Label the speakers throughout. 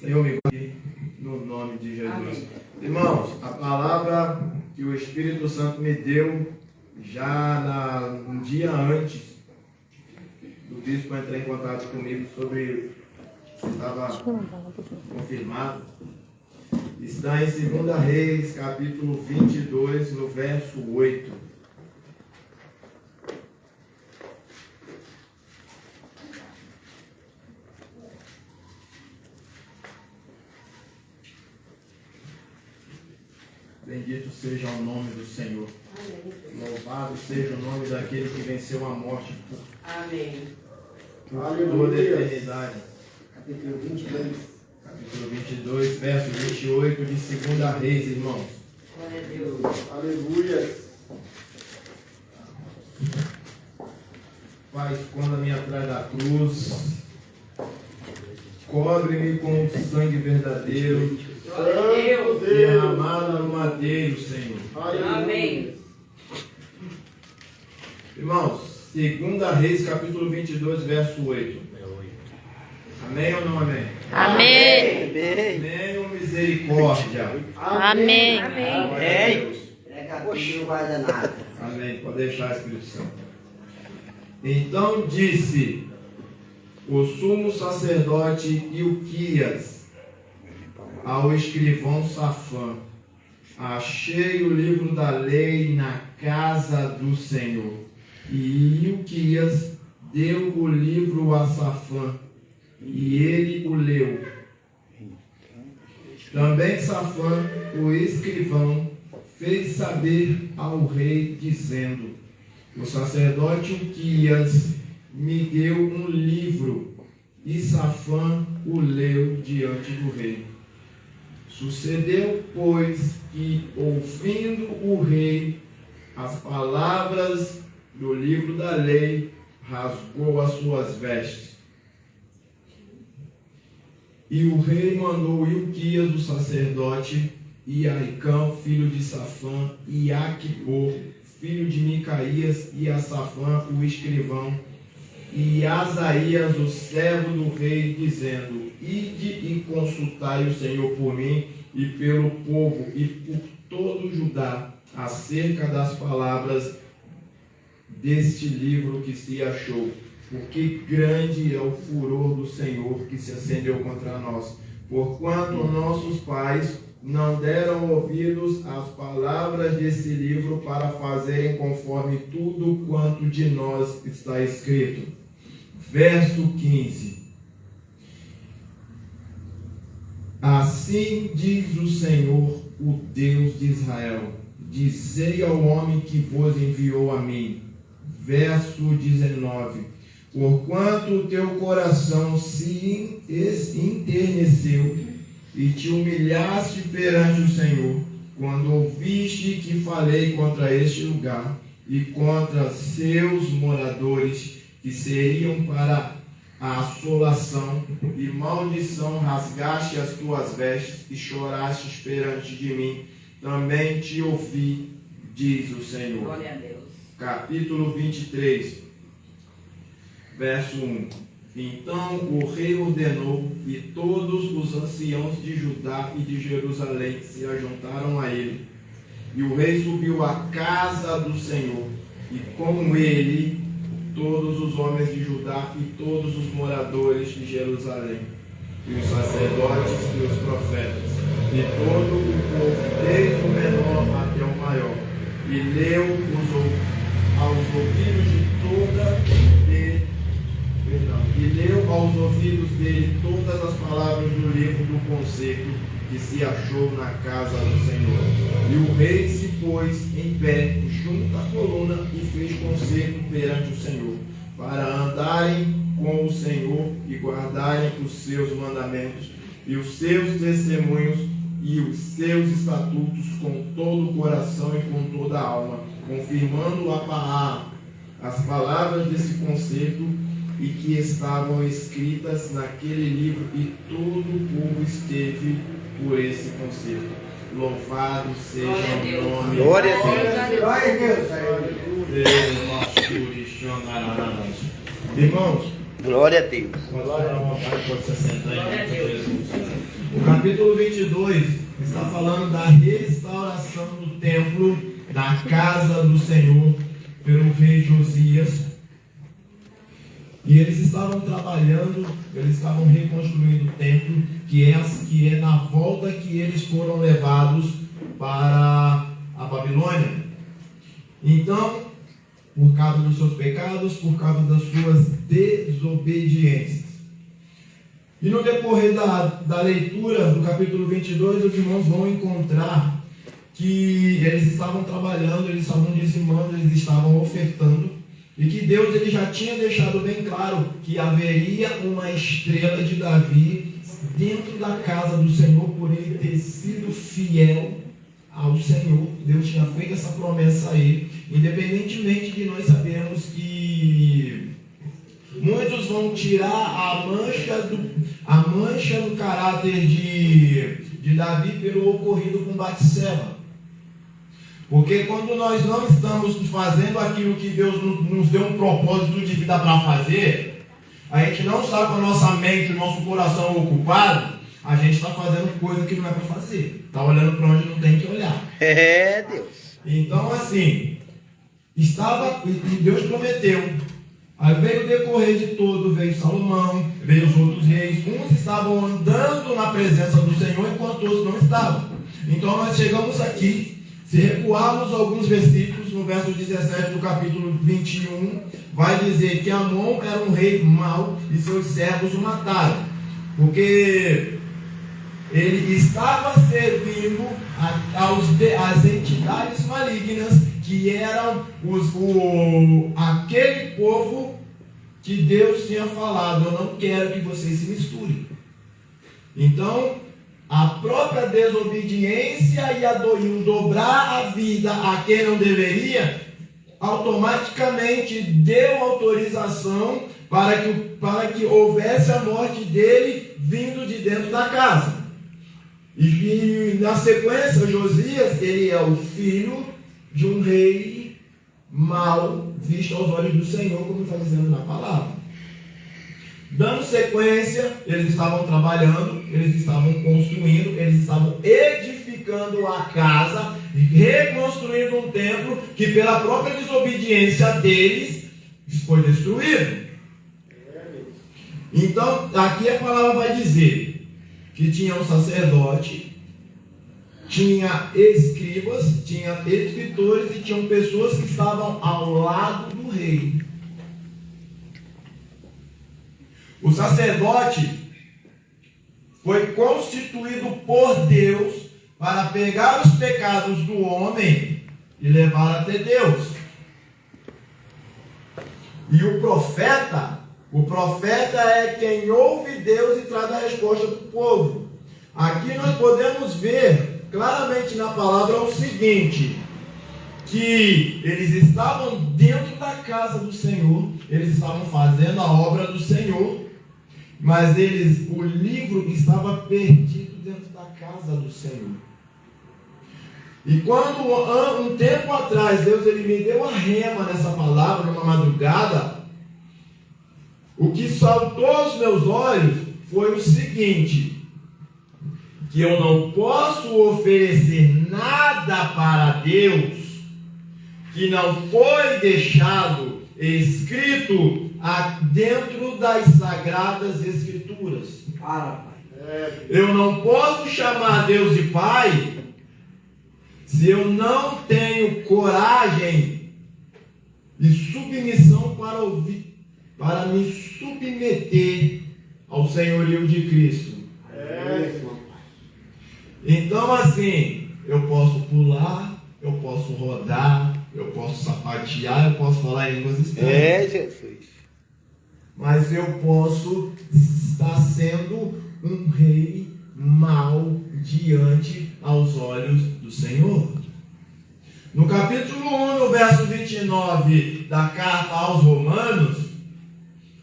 Speaker 1: Senhor, me guarde no nome de Jesus.
Speaker 2: Amém.
Speaker 1: Irmãos, a palavra que o Espírito Santo me deu já um dia antes do bispo entrar em contato comigo sobre se estava confirmado, está em 2 Reis, capítulo 22, no verso 8. Bendito seja o nome do Senhor.
Speaker 2: Amém.
Speaker 1: Louvado seja o nome daquele que venceu a morte
Speaker 2: Amém.
Speaker 1: por toda a eternidade.
Speaker 3: Capítulo 22.
Speaker 1: Capítulo 22, verso 28 de 2 Reis, irmãos.
Speaker 2: Glória a Deus.
Speaker 3: Aleluia.
Speaker 1: Pai, esconda-me atrás da cruz. Cobre-me com o sangue verdadeiro
Speaker 2: Glória a Deus.
Speaker 1: derramado no madeiro, Senhor.
Speaker 2: Amém.
Speaker 1: Irmãos, 2 Reis, capítulo 22, verso 8. Amém ou não amém?
Speaker 4: Amém.
Speaker 1: Amém ou misericórdia?
Speaker 4: Amém.
Speaker 2: Amém.
Speaker 3: Prega tudo, não vai dar nada.
Speaker 1: Amém. Pode deixar, Espírito Santo. Então disse o sumo sacerdote Ilquias ao escrivão Safã: achei o livro da lei na casa do Senhor. E Ilquias deu o livro a Safã, e ele o leu. Também Safã, o escrivão, fez saber ao rei, dizendo: o sacerdote Ilquias me deu um livro. E Safã o leu diante do rei. Sucedeu, pois, que, ouvindo o rei as palavras do livro da lei, rasgou as suas vestes. E o rei mandou Ilquias, o sacerdote, e Aicão, filho de Safã, e Aquibor, filho de Micaías, e a Safã, o escrivão, e Asaías, o servo do rei, dizendo: ide e consultai o Senhor por mim e pelo povo e por todo o Judá, acerca das palavras deste livro que se achou, porque grande é o furor do Senhor que se acendeu contra nós, porquanto nossos pais não deram ouvidos às palavras desse livro para fazerem conforme tudo quanto de nós está escrito. Verso 15. Assim diz o Senhor, o Deus de Israel: dizei ao homem que vos enviou a mim. Verso 19. Porquanto o teu coração se enterneceu e te humilhaste perante o Senhor, quando ouviste que falei contra este lugar e contra seus moradores, que seriam para a assolação e maldição, rasgaste as tuas vestes e chorastes perante de mim, também te ouvi, diz o Senhor.
Speaker 2: Glória a Deus.
Speaker 1: Capítulo 23, verso 1. Então o rei ordenou, e todos os anciãos de Judá e de Jerusalém se ajuntaram a ele. E o rei subiu à casa do Senhor, e com ele todos os homens de Judá e todos os moradores de Jerusalém, e os sacerdotes e os profetas, e todo o povo, desde o menor até o maior, e leu aos ouvidos dele todas as palavras do livro do concerto que se achou na casa do Senhor. E o rei se pôs em pé junto à coluna e fez concerto perante o Senhor, para andarem com o Senhor e guardarem os seus mandamentos e os seus testemunhos e os seus estatutos com todo o coração e com toda a alma, confirmando as palavras desse concerto e que estavam escritas naquele livro, e todo o povo esteve por esse concerto. Louvado seja o nome.
Speaker 3: Glória a
Speaker 2: Deus.
Speaker 3: Glória a Deus.
Speaker 1: Irmãos,
Speaker 3: Glória a Deus.
Speaker 1: pode dar uma paz, pode se sentar em
Speaker 2: Glória a
Speaker 1: nome de
Speaker 2: Deus.
Speaker 1: Jesus. O capítulo 22 está falando da restauração do templo, da casa do Senhor, pelo rei Josias. E eles estavam trabalhando, eles estavam reconstruindo o templo, que é na volta que eles foram levados para a Babilônia. Então, por causa dos seus pecados, por causa das suas desobediências. E no decorrer da leitura do capítulo 22, os irmãos vão encontrar que eles estavam trabalhando, eles estavam dizimando, eles estavam ofertando, e que Deus ele já tinha deixado bem claro que haveria uma estrela de Davi dentro da casa do Senhor, por ele ter sido fiel ao Senhor. Deus tinha feito essa promessa a ele, independentemente de nós sabermos que muitos vão tirar a mancha do caráter de Davi pelo ocorrido com Batseba. Porque quando nós não estamos fazendo aquilo que Deus nos deu um propósito de vida para fazer, a gente não está com a nossa mente, o nosso coração ocupado, a gente está fazendo coisa que não é para fazer. Está olhando para onde não tem que olhar.
Speaker 5: É, Deus.
Speaker 1: Então, assim, e Deus prometeu. Aí veio o decorrer de todo, veio Salomão, veio os outros reis. Uns estavam andando na presença do Senhor, enquanto outros não estavam. Então nós chegamos aqui, se recuarmos alguns versículos, no verso 17 do capítulo 21, vai dizer que Amon era um rei mau e seus servos o mataram. Porque ele estava servindo às entidades malignas, que eram aquele povo que Deus tinha falado: eu não quero que vocês se misturem. Então, a própria desobediência e o dobrar a vida a quem não deveria, automaticamente deu autorização para que houvesse a morte dele vindo de dentro da casa. E na sequência, Josias, ele é o filho de um rei mau, visto aos olhos do Senhor, como está dizendo na palavra. Dando sequência, eles estavam trabalhando, eles estavam construindo, eles estavam edificando a casa, reconstruindo um templo que pela própria desobediência deles foi destruído. Então, aqui a palavra vai dizer que tinha um sacerdote, tinha escribas, tinha escritores e tinham pessoas que estavam ao lado do rei. O sacerdote foi constituído por Deus para pegar os pecados do homem e levar até Deus. E o profeta é quem ouve Deus e traz a resposta para o povo. Aqui nós podemos ver claramente na palavra o seguinte: que eles estavam dentro da casa do Senhor, eles estavam fazendo a obra do Senhor, mas o livro estava perdido dentro da casa do Senhor. E quando um tempo atrás Deus ele me deu a rema nessa palavra, numa madrugada, o que saltou aos meus olhos foi o seguinte: que eu não posso oferecer nada para Deus que não foi deixado escrito dentro das Sagradas Escrituras. Eu não posso chamar Deus de Pai se eu não tenho coragem e submissão para me submeter ao senhorio de Cristo. Então, assim, eu posso pular, eu posso rodar, eu posso sapatear, eu posso falar em línguas estranhas.
Speaker 5: É, Jesus.
Speaker 1: Mas eu posso estar sendo um rei mau diante aos olhos do Senhor. No capítulo 1, no verso 29 da carta aos Romanos,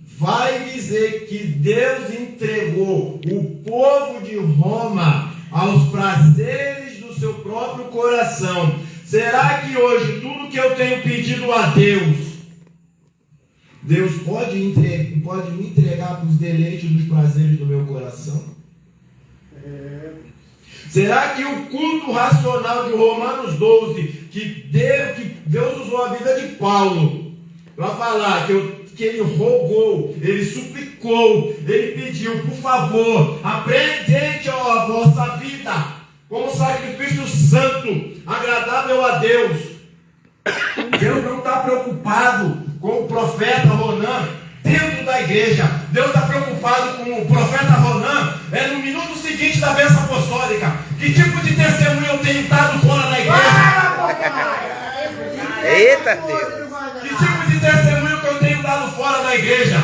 Speaker 1: vai dizer que Deus entregou o povo de Roma aos prazeres do seu próprio coração. Será que hoje tudo que eu tenho pedido a Deus pode me entregar para os deleites dos prazeres do meu coração? Será que o culto racional de Romanos 12, que Deus usou a vida de Paulo para falar que ele rogou, ele suplicou, ele pediu, por favor, apresente a vossa vida como sacrifício santo, agradável a Deus. Deus não está preocupado com o profeta Ronan dentro da igreja. Deus está preocupado com o profeta Ronan no minuto seguinte da bênção apostólica. Que tipo de testemunho eu tenho dado fora da igreja?
Speaker 5: Eita Deus.
Speaker 1: Que tipo de testemunho que eu tenho dado fora da igreja?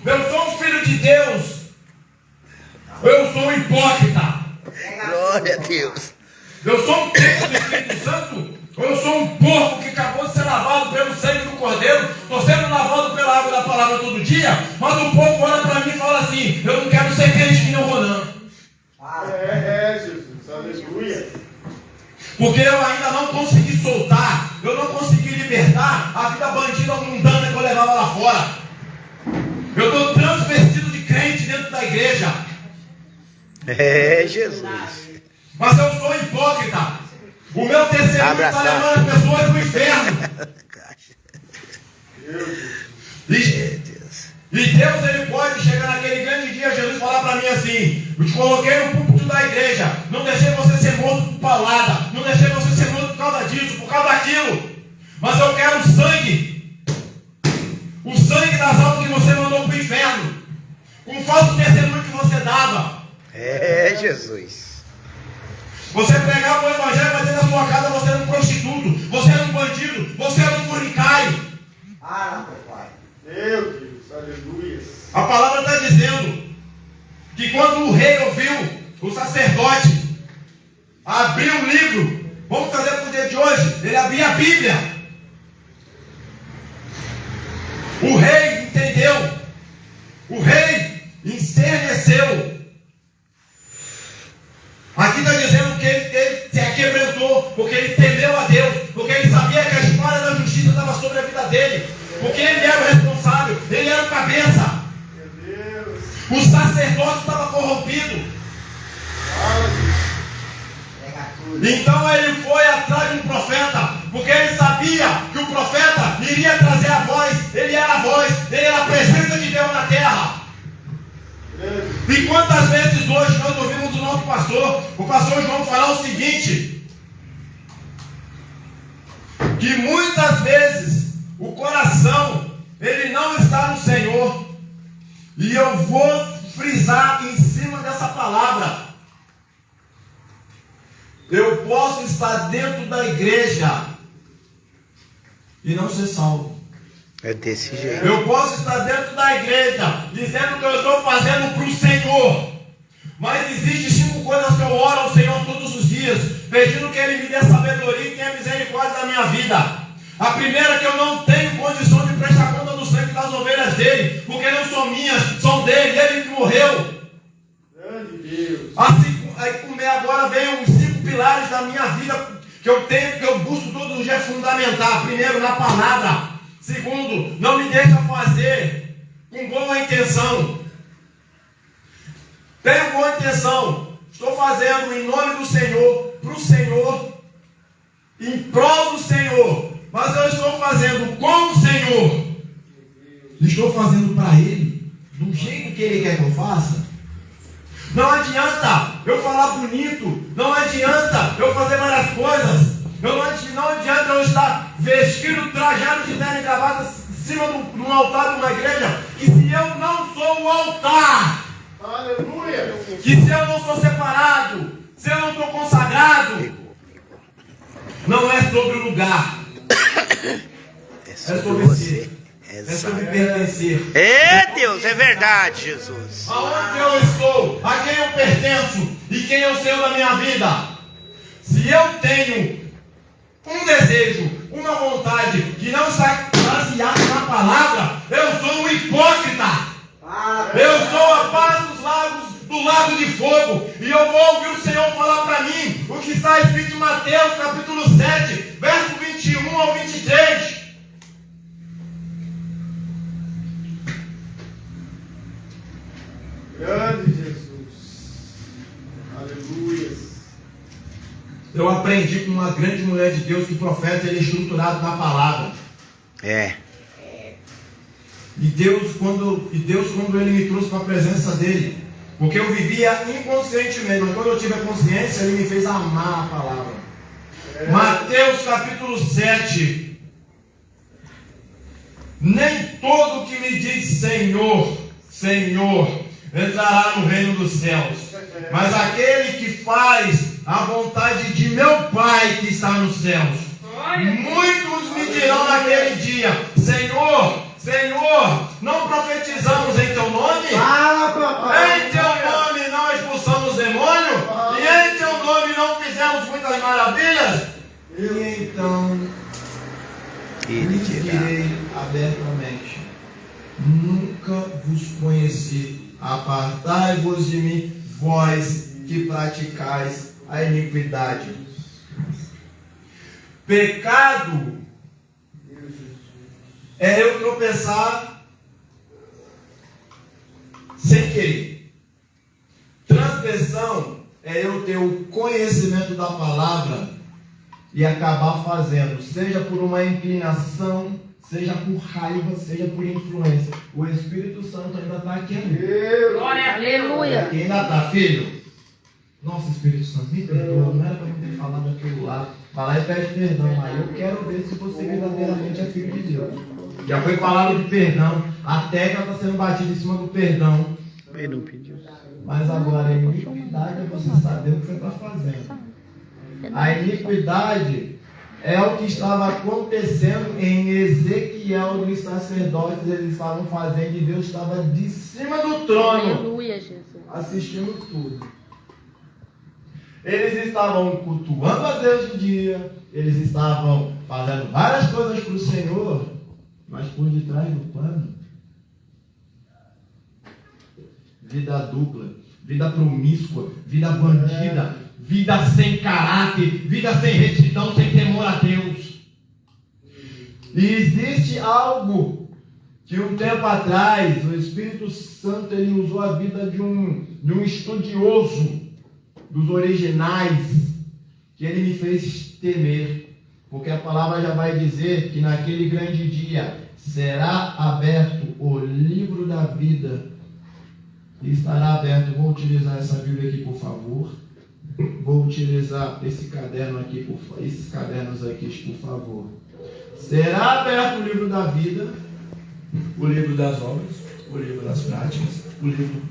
Speaker 1: Eu sou um filho de Deus. Eu sou um hipócrita.
Speaker 5: Glória a Deus.
Speaker 1: Eu sou um templo do Espírito Santo. Ou eu sou um porco que acabou de ser lavado pelo sangue do Cordeiro. Estou sendo lavado pela água da palavra todo dia. Mas o porco olha para mim e fala assim: eu não quero ser crente que nem o Ronan.
Speaker 6: Jesus, aleluia.
Speaker 1: Porque eu ainda não consegui soltar, eu não consegui libertar a vida bandida mundana que eu levava lá fora. Eu estou transvestido de crente dentro da igreja.
Speaker 5: Jesus.
Speaker 1: Mas eu sou hipócrita. O meu testemunho está levando as pessoas para o inferno. E Deus, ele pode chegar naquele grande dia, Jesus falar para mim assim: eu te coloquei no púlpito da igreja, não deixei você ser morto por paulada, não deixei você ser morto por causa disso, por causa daquilo, mas eu quero o sangue das almas que você mandou para o inferno, com o falso testemunho que você dava.
Speaker 5: Jesus.
Speaker 1: Você pregava o evangelho, mas dentro da sua casa você era um prostituto, você era um bandido, você era um fornicário.
Speaker 3: Papai.
Speaker 6: Meu Deus, aleluia.
Speaker 1: A palavra está dizendo que quando o rei ouviu o sacerdote abrir um livro, vamos fazer para o dia de hoje, ele abria a Bíblia. O rei entendeu, o rei enterneceu. Aqui está dizendo que ele se aquebrantou, porque ele temeu a Deus, porque ele sabia que a espada da justiça estava sobre a vida dele, porque ele era o responsável, ele era o cabeça.
Speaker 6: Meu Deus.
Speaker 1: O sacerdote estava corrompido. Então ele foi atrás de um profeta, porque ele sabia que o profeta iria trazer a voz, ele era a voz, ele era a presença de Deus na terra. E quantas vezes hoje nós ouvimos o nosso pastor, o pastor João, falar o seguinte: que muitas vezes o coração, ele não está no Senhor. E eu vou frisar em cima dessa palavra. Eu posso estar dentro da igreja e não ser salvo.
Speaker 5: É desse jeito.
Speaker 1: Eu posso estar dentro da igreja dizendo que eu estou fazendo para o Senhor, mas existem 5 coisas que eu oro ao Senhor todos os dias, pedindo que Ele me dê sabedoria e tenha misericórdia da minha vida. A primeira é que eu não tenho condição de prestar conta do sangue das ovelhas dele, porque não são minhas, são dele, ele que morreu.
Speaker 6: Grande Deus.
Speaker 1: Agora vem os 5 pilares da minha vida que eu tenho, que eu busco todos os dias fundamentar. Primeiro, na palavra. Segundo, não me deixa fazer com boa intenção. Tenho boa intenção. Estou fazendo em nome do Senhor, para o Senhor, em prol do Senhor. Mas eu estou fazendo com o Senhor. Estou fazendo para Ele, do jeito que Ele quer que eu faça. Não adianta eu falar bonito. Não adianta eu fazer várias coisas. Não adianta eu estar vestido, trajado de terno e gravata em cima de um altar de uma igreja, que se eu não sou o altar,
Speaker 6: Aleluia.
Speaker 1: que se eu não sou separado, se eu não estou consagrado, não é sobre o lugar,
Speaker 5: É
Speaker 1: é
Speaker 5: sobre
Speaker 1: sobre
Speaker 5: você.
Speaker 1: si, é sobre pertencer.
Speaker 5: É Deus, é verdade, Jesus.
Speaker 1: Aonde eu estou, a quem eu pertenço e quem é o Senhor da minha vida. Se eu tenho um desejo, uma vontade que não está baseado na palavra, eu sou um hipócrita. Eu estou a passos largos do lago de fogo, e eu vou ouvir o Senhor falar para mim o que está escrito em Mateus capítulo 7, verso 21 ao 23.
Speaker 6: Grande Jesus.
Speaker 1: Eu aprendi com uma grande mulher de Deus que o profeta ele é estruturado na palavra.
Speaker 5: É.
Speaker 1: E Deus, quando ele me trouxe para a presença dele, porque eu vivia inconscientemente, mas quando eu tive a consciência, ele me fez amar a palavra. Mateus capítulo 7. Nem todo que me diz Senhor, Senhor, entrará no reino dos céus, mas aquele que faz a vontade de meu Pai que está nos céus. Muitos me dirão naquele dia: Senhor, Senhor, não profetizamos em teu nome? Em teu nome não expulsamos demônio? E em teu nome não fizemos muitas maravilhas? E então
Speaker 5: Ele
Speaker 1: lhes
Speaker 5: dirá:
Speaker 1: direi abertamente: nunca vos conheci. Apartai-vos de mim, vós que praticais a iniquidade. Pecado é eu tropeçar sem querer. Transgressão é eu ter o conhecimento da palavra e acabar fazendo, seja por uma inclinação, seja por raiva, seja por influência. O Espírito Santo ainda está aqui.
Speaker 2: Glória a Deus.
Speaker 4: Aleluia.
Speaker 1: Aqui ainda está, filho. Nossa, Espírito Santo, me perdoa, não era para eu ter falado aquilo lá. Vai lá e pede perdão, mas eu quero ver se você verdadeiramente é filho de Deus. Já foi falado de perdão, a tecla está sendo batida em cima do perdão.
Speaker 5: Ele não pediu.
Speaker 1: Mas agora a iniquidade é você saber o que você está fazendo. A iniquidade é o que estava acontecendo em Ezequiel dos sacerdotes. Eles estavam fazendo e Deus estava de cima do trono,
Speaker 4: Aleluia, Jesus.
Speaker 1: assistindo tudo. Eles estavam cultuando a Deus de dia, eles estavam fazendo várias coisas para o Senhor, mas por detrás do pano, vida dupla, vida promíscua, vida bandida, vida sem caráter, vida sem retidão, sem temor a Deus. E existe algo que um tempo atrás o Espírito Santo ele usou a vida de um estudioso dos originais, que ele me fez temer, porque a palavra já vai dizer que naquele grande dia será aberto o livro da vida e estará aberto. Vou utilizar essa Bíblia aqui, por favor. Vou utilizar esse caderno aqui, esses cadernos aqui, por favor. Será aberto o livro da vida, o livro das obras, o livro das práticas, o livro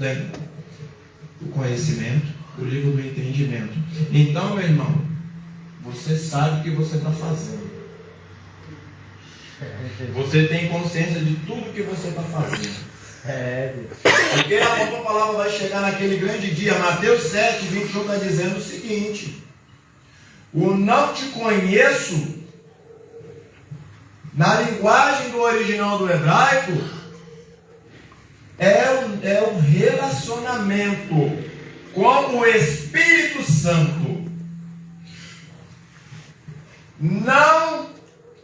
Speaker 1: do conhecimento, o livro do entendimento. Então, meu irmão, você sabe o que você está fazendo. Você tem consciência de tudo que você está fazendo. Porque a tua palavra vai chegar naquele grande dia. Mateus 7, 21 está dizendo o seguinte: o não te conheço, na linguagem do original do hebraico, é um relacionamento com o Espírito Santo. Não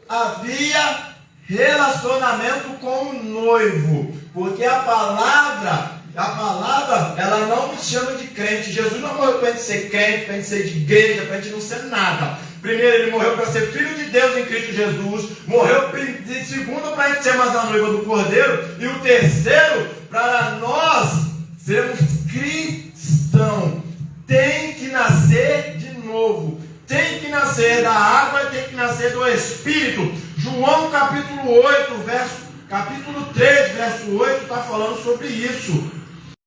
Speaker 1: havia relacionamento com o noivo, porque a palavra ela não nos chama de crente. Jesus não morreu para a gente ser crente, para a gente ser de igreja, para a gente não ser nada. Primeiro, ele morreu para ser filho de Deus em Cristo Jesus. Morreu segundo para a gente ser mais a noiva do Cordeiro. E o terceiro, para nós sermos cristãos. Tem que nascer de novo. Tem que nascer da água e tem que nascer do Espírito. João capítulo 3, verso 8, está falando sobre isso.